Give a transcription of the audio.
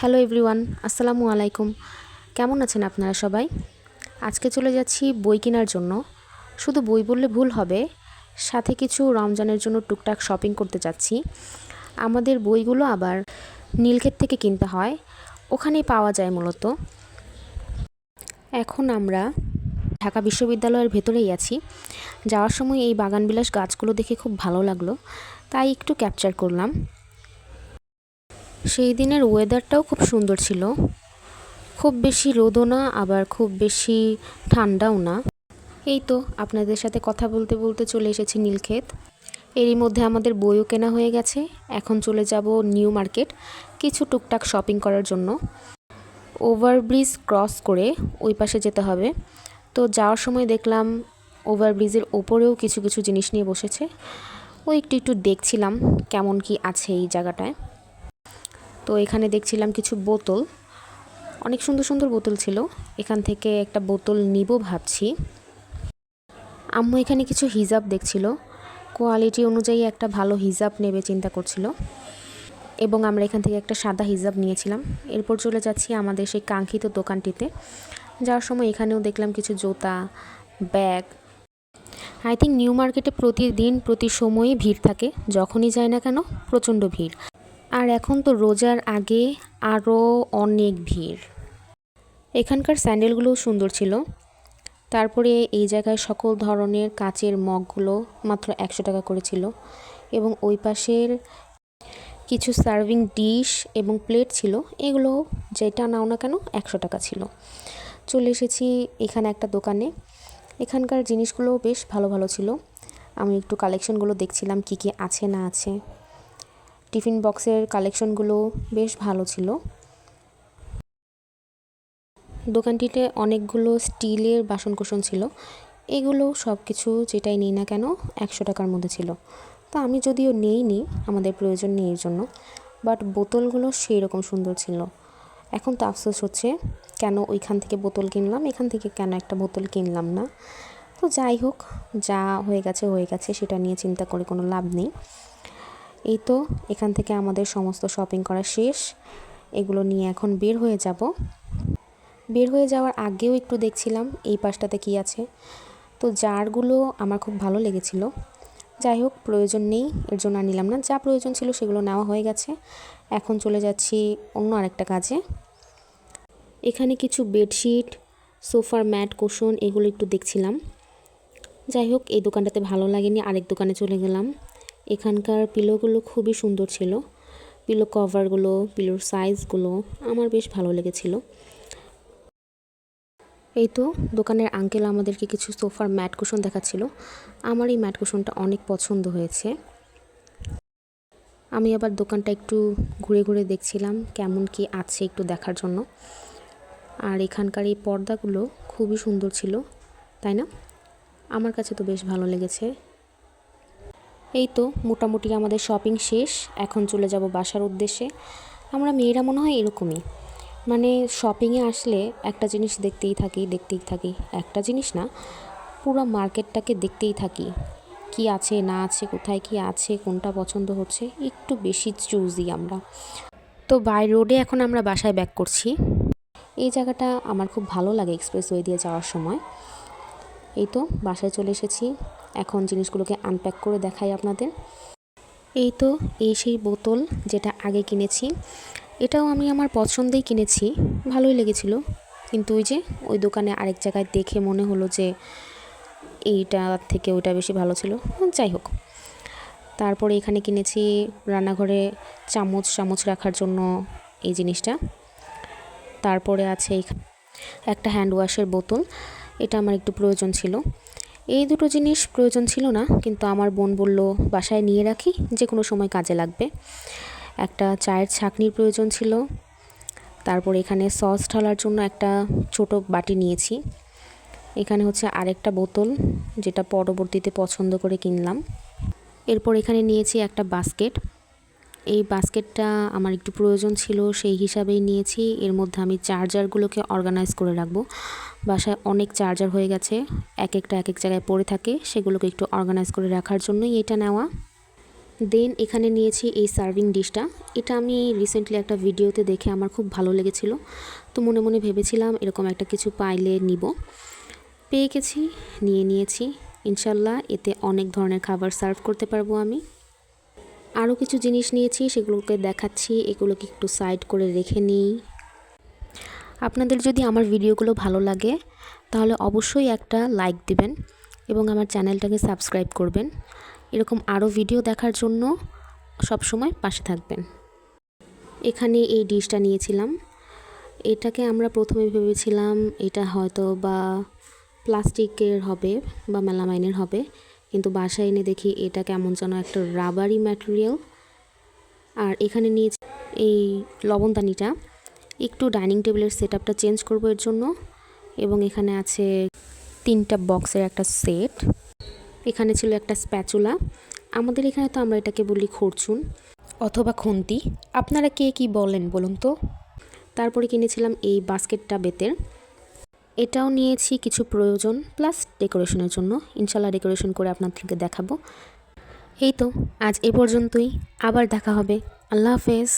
Hello everyone, আসসালামু আলাইকুম। কেমন আছেন আপনারা সবাই? আজকে চলে যাচ্ছি বই কেনার জন্য। শুধু বই বললে ভুল হবে, সাথে কিছু রমজানের জন্য টুকটাক শপিং করতে যাচ্ছি। আমাদের বইগুলো আবার নীলক্ষেত থেকে কিনতে হয়, ওখানেই পাওয়া যায় মূলত। এখন আমরা ঢাকা বিশ্ববিদ্যালয়ের ভেতরেই আছি। যাওয়ার সময় এই বাগানবিলাস গাছগুলো দেখে খুব ভালো লাগলো, তাই একটু ক্যাপচার করলাম। সেই দিনের ওয়েদারটাও খুব সুন্দর ছিল, খুব বেশি রোদও না, আবার খুব বেশি ঠান্ডাও না। এই তো আপনাদের সাথে কথা বলতে বলতে চলে এসেছি নীলক্ষেত। এরই মধ্যে আমাদের বইও কেনা হয়ে গেছে। এখন চলে যাব নিউ মার্কেট কিছু টুকটাক শপিং করার জন্য। ওভারব্রিজ ক্রস করে ওই পাশে যেতে হবে। তো যাওয়ার সময় দেখলাম ওভারব্রিজের ওপরেও কিছু কিছু জিনিস নিয়ে বসেছে। ওই একটু একটু দেখছিলাম কেমন কি আছে এই জায়গাটায়। তো এখানে দেখছিলাম কিছু বোতল, অনেক সুন্দর সুন্দর বোতল ছিল। এখান থেকে একটা বোতল নিব ভাবছি। আম্মু এখানে কিছু হিজাব দেখছিল, কোয়ালিটি অনুযায়ী একটা ভালো হিজাব নেবে চিন্তা করছিল, এবং আমরা এখান থেকে একটা সাদা হিজাব নিয়েছিলাম। এরপর চলে যাচ্ছি আমাদের সেই কাঙ্ক্ষিত দোকানটিতে। যাওয়ার সময় এখানেও দেখলাম কিছু জুতা, ব্যাগ। আই থিঙ্ক নিউ মার্কেটে প্রতিদিন প্রতি সময়ই ভিড় থাকে, যখনই যায় না কেন প্রচণ্ড ভিড়। আর এখন তো রোজার আগে আরও অনেক ভিড়। এখানকার স্যান্ডেলগুলোও সুন্দর ছিল। তারপরে এই জায়গায় সকল ধরনের কাচের মগগুলো মাত্র 100 টাকা করেছিল, এবং ওই পাশের কিছু সার্ভিং ডিশ এবং প্লেট ছিল, এগুলো যেটা নাও না কেন 100 টাকা ছিল। চলে এসেছি এখানে একটা দোকানে। এখানকার জিনিসগুলো বেশ ভালো ভালো ছিল। আমি একটু কালেকশনগুলো দেখছিলাম কি কি আছে না আছে। টিফিন বক্সের কালেকশনগুলো বেশ ভালো ছিল। দোকানটিতে অনেকগুলো স্টিলের বাসনকোসন ছিল। এগুলো সব কিছু যেটাই নিই না কেন 100 টাকার মধ্যে ছিল। তো আমি যদিও নেইনি, আমাদের প্রয়োজন নেই এর জন্য, বাট বোতলগুলো সেই রকম সুন্দর ছিল। এখন তো আফসোস হচ্ছে কেন ওইখান থেকে বোতল কিনলাম, এখান থেকে কেন একটা বোতল কিনলাম না। তো যাই হোক, যা হয়ে গেছে হয়ে গেছে, সেটা নিয়ে চিন্তা করে কোনো লাভ নেই। এই তো এখান থেকে আমাদের সমস্ত শপিং করা শেষ। এগুলো নিয়ে এখন বের হয়ে যাব। বের হয়ে যাওয়ার আগেও একটু দেখছিলাম এই পাশটাতে কি আছে। তো জারগুলো আমার খুব ভালো লেগেছিল। যাই হোক, প্রয়োজন নেই এর জন্য আর নিলাম না। যা প্রয়োজন ছিল সেগুলো নেওয়া হয়ে গেছে। এখন চলে যাচ্ছি অন্য আরেকটা কাজে। এখানে কিছু বেডশিট, সোফার ম্যাট, কুশন এগুলো একটু দেখছিলাম। যাই হোক, এই দোকানটাতে ভালো লাগেনি, আরেক দোকানে চলে গেলাম। এখানকার পিলোগুলো খুবই সুন্দর ছিল। পিলো কভারগুলো, পিলোর সাইজগুলো আমার বেশ ভালো লেগেছিল। এই তো দোকানের আঙ্কেল আমাদেরকে কিছু সোফার ম্যাট কুশন দেখাচ্ছিল। আমার এই ম্যাট কুশনটা অনেক পছন্দ হয়েছে। আমি আবার দোকানটা একটু ঘুরে ঘুরে দেখছিলাম কেমন কি আছে একটু দেখার জন্য। আর এখানকার এই পর্দাগুলো খুবই সুন্দর ছিল, তাই না? আমার কাছে তো বেশ ভালো লেগেছে। এই তো মোটামুটি আমাদের শপিং শেষ। এখন চলে যাব বাসার উদ্দেশ্যে। আমরা মেয়েরা মনে হয় এরকমই, মানে শপিংয়ে আসলে একটা জিনিস দেখতেই থাকি। একটা জিনিস না, পুরো মার্কেটটাকে দেখতেই থাকি, কি আছে না আছে, কোথায় কি আছে, কোনটা পছন্দ হচ্ছে, একটু বেশি চুজি আমরা। তো বাই রোডে এখন আমরা বাসায় ব্যাক করছি। এই জায়গাটা আমার খুব ভালো লাগে এক্সপ্রেসওয়ে দিয়ে যাওয়ার সময়। এই তো বাসায় চলে এসেছি। এখন জিনিসগুলোকে আনপ্যাক করে দেখাই আপনাদের। এই তো এই সেই বোতল যেটা আগে কিনেছি। এটাও আমি আমার পছন্দেই কিনেছি, ভালোই লেগেছিল। কিন্তু ওই দোকানে আরেক জায়গায় দেখে মনে হলো যে এইটা থেকে ওইটা বেশি ভালো ছিল। যাই হোক, তারপরে এখানে কিনেছি রান্নাঘরে চামচ রাখার জন্য এই জিনিসটা। তারপরে আছে একটা হ্যান্ড ওয়াশের বোতল, এটা আমার একটু প্রয়োজন ছিল। এই দুটো জিনিস প্রয়োজন ছিল না, কিন্তু আমার বোন বলল বাসায় নিয়ে রাখি, যে কোনো সময় কাজে লাগবে। একটা চায়ের ছাঁকনির প্রয়োজন ছিল। তারপর এখানে সস ঢালার জন্য একটা ছোট বাটি নিয়েছি। এখানে হচ্ছে আরেকটা বোতল, যেটা পরবর্তীতে পছন্দ করে কিনলাম। এরপর এখানে নিয়েছি একটা বাস্কেট। এই বাস্কেটটা আমার একটু প্রয়োজন ছিল, সেই হিসাবেই নিয়েছি। এর মধ্যে আমি চার্জারগুলোকে অর্গানাইজ করে রাখবো। বাসায় অনেক চার্জার হয়ে গেছে, এক এক জায়গায় পড়ে থাকে, সেগুলোকে একটু অর্গানাইজ করে রাখার জন্যই এটা নেওয়া। দেন এখানে নিয়েছি এই সার্ভিং ডিশটা। এটা আমি রিসেন্টলি একটা ভিডিওতে দেখে আমার খুব ভালো লেগেছিল, তো মনে মনে ভেবেছিলাম এরকম একটা কিছু পাইলে নিব। পেয়ে গেছি, নিয়ে নিয়েছি। ইনশাল্লাহ এতে অনেক ধরনের খাবার সার্ভ করতে পারবো আমি। আরও কিছু জিনিস নিয়েছি, সেগুলোকে দেখাচ্ছি। এগুলোকে একটু সাইড করে রেখে নিই। আপনাদের যদি আমার ভিডিওগুলো ভালো লাগে তাহলে অবশ্যই একটা লাইক দিবেন এবং আমার চ্যানেলটাকে সাবস্ক্রাইব করবেন। এরকম আরও ভিডিও দেখার জন্য সবসময় পাশে থাকবেন। এখানে এই ডিশটা নিয়েছিলাম। এটাকে আমরা প্রথমে ভেবেছিলাম এটা হয়তো বা প্লাস্টিকের হবে বা মেলামাইনের হবে, কিন্তু বাসায় এনে দেখি এটা কেমন যেন একটা রাবারি ম্যাটেরিয়াল। আর এখানে নিয়েছি এই লবণদানিটা, একটু ডাইনিং টেবিলের সেট আপটা চেঞ্জ করবো এর জন্য। এবং এখানে আছে 3টা বক্সের একটা সেট। এখানে ছিল একটা স্প্যাচুলা। আমাদের এখানে তো আমরা এটাকে বলি খরচুন অথবা খুন্তি, আপনারা কে কি বলেন বলুন তো। তারপরে কিনেছিলাম এই বাস্কেটটা বেতের। এটাও নিয়েছি কিছু প্রয়োজন প্লাস ডেকোরেশনের জন্য। ইনশাল্লাহ ডেকোরেশন করে আপনাদেরকে দেখাবো। এই তো আজ এ পর্যন্তই, আবার দেখা হবে। আল্লাহ হাফেজ।